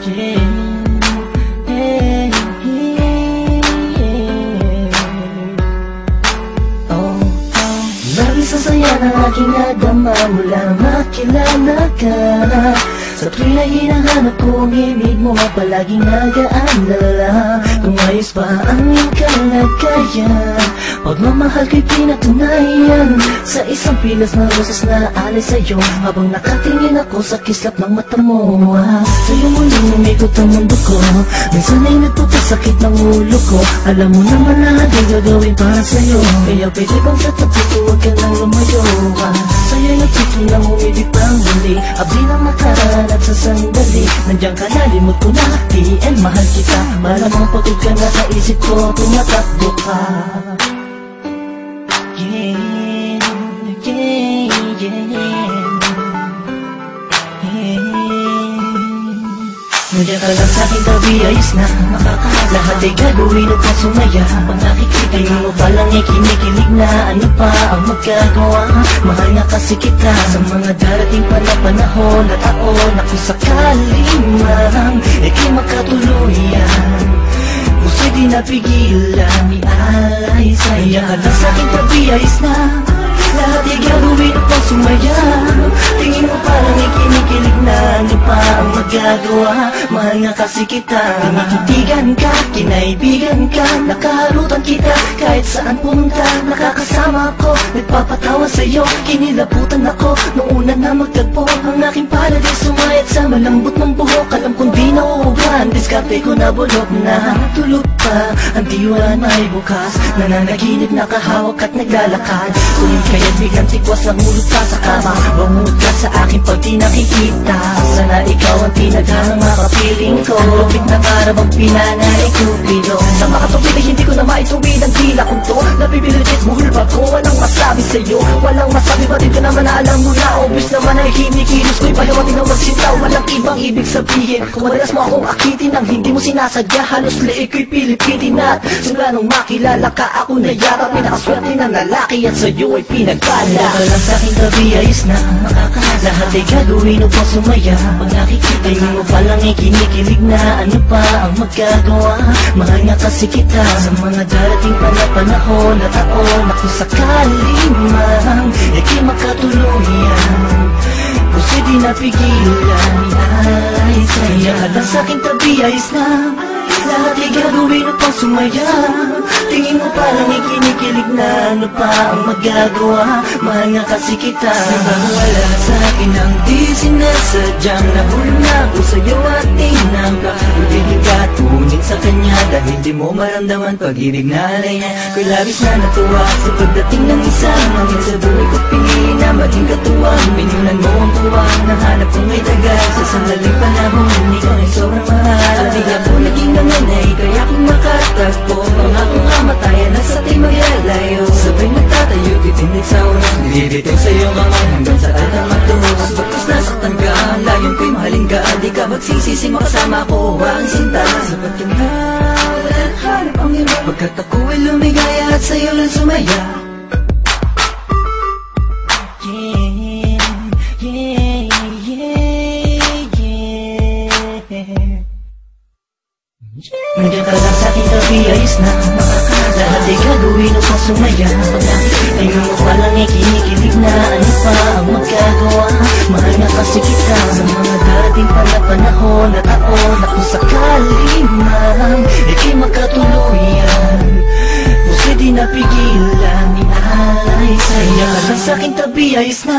Labis ang saya ng aking nadama mula makilala ka. Sa tuwing na hinahanap ko ang ibig mo, palaging nag-aalala kung ayos pa ang iyong kalagayan. Pagmamahal ko'y pinatunayan sa isang pilas na rosas na alay sa'yo, habang nakatingin ako sa kislap ng mata mo. Sa'yo muling umikot ang mundo ko, minsan ay nagpapasakit ng ulo ko. Alam mo naman lahat ay gagawin para sa'yo, kaya pwede bang sa tabi ko huwag ka nang lumayo. Sa'yo'y nagtutulong umibig pang huli, abdi ng nakaraan at sa sandali. Nandiyan ka na, limot ko na, PN mahal kita. Malamang pagod ka na sa isip ko, tumatakbo ka. Nandiyan ka lang sa'king tabi, ayos na lahat ay gagawin upang sumaya. Pag nakikita mo palang kinikilig na, ano pa ang magagawa? Mahal na kasi kita sa mga darating pa na panahon at taon, na kung sakaling man ika'y makatuluyan, puso'y di napigilan, ialay sa'yo. Nandiyan ka lang sa'king tabi, ayos na lahat ay gagawin upang sumaya. Tingin mo parang kinikilig na, ano pa ang magagawa? Mahal nga kasi kita. Nakitigan ka, kinaibigan ka, nakaharutan kita kahit saan pumunta. Nakakasama ko, nagpapatawa sa'yo, kinilabutan ako nung una na magtagpo. Ang aking palagay sumayat sa malambot ng buhok. Alam kong di nauuban, diskarte ko na bulok na. Tulog pa, ang diwa may bukas, nananaginip, nakahawak at naglalakad. Kunin kaya't biglang tikwas ng ulot ka sa kama. Bangungot ka sa akin pag di nakikita. Sana ikaw ang tinaghanang makapiling ko. Lupit ng araw ang pinanay Cupido. Sa makatupid ay hindi ko na maituwid ang tila kong to. Nabibiligit buhol ba ko? Walang masabi sa'yo, walang masabi, batid ka naman na alam mo na. Obvious naman ay kinikilos ko'y pagawating ng magsinta. Walang ibang ibig sabihin kung madalas mo akong akitin ang hindi mo sinasadya. Halos leeg ko'y pilipitin at simula nung makilala ka, ako na yata pinakaswerte ng lalaki at sa'yo ay pinagpala. Ka lang sa'king tabi, ayos na lahat ay gagawin upang sumaya. Pag nakikita mo palang kinikilig na, ano pa ang magagawa? Mahal nga kasi kita sa mga darating pa na panahon at taon, na kung sakaling man ika'y makatuluyan, puso'y di napigilan, ialay sa'yo. Nandiyan ka lang sa'king tabi, ayos na lahat ay gagawin upang sumaya. Tingin mo parang kinikilig na, ano pa ang magagawa? Mahal nga kasi kita. Wala sa'kin ang di sinasadyang nahulog na ako sa'yo at tinangka. Ulitin ka, tunin sa kanya dahil di mo maramdaman pag-ibig na alay niya. Ko'y labis na natuwa sa pagdating ng isang hanggang sa buhay ko pinili na maging katuwang. Pinunan mo ang tuwang nahanap kong may tagal sa sandaling panahon, ikaw ay sobrang mahal. At di ako naging nanganay kaya kung makatagpo, pangakong kamatayan at sa ating magyalayo. Sabay nagtatayo, titindig sa oras, nilibitaw sa'yo mga hanggang sa atang matuhos. Bagkus nasaktan ka, ang layon ko'y mahalin ka, di ka magsisisi makasama ko, ang sinta. Sapat ka na, walang hanap ang iba, pagkat ako ay lumigaya at sa'yo lang sumaya. Nandiyan ka lang sa'king tabi, ayos na lahat ay gagawin upang sumaya. Pag nakikita mo palang kinikilig na, ano pa ang magagawa? Mahal nga kasi kita sa mga darating pa na panahon at taon, na kung sakaling man ika'y makatuluyan, puso'y di napigilan, ialay sa'yo. Nandiyan ka lang sa'king tabi, ayos na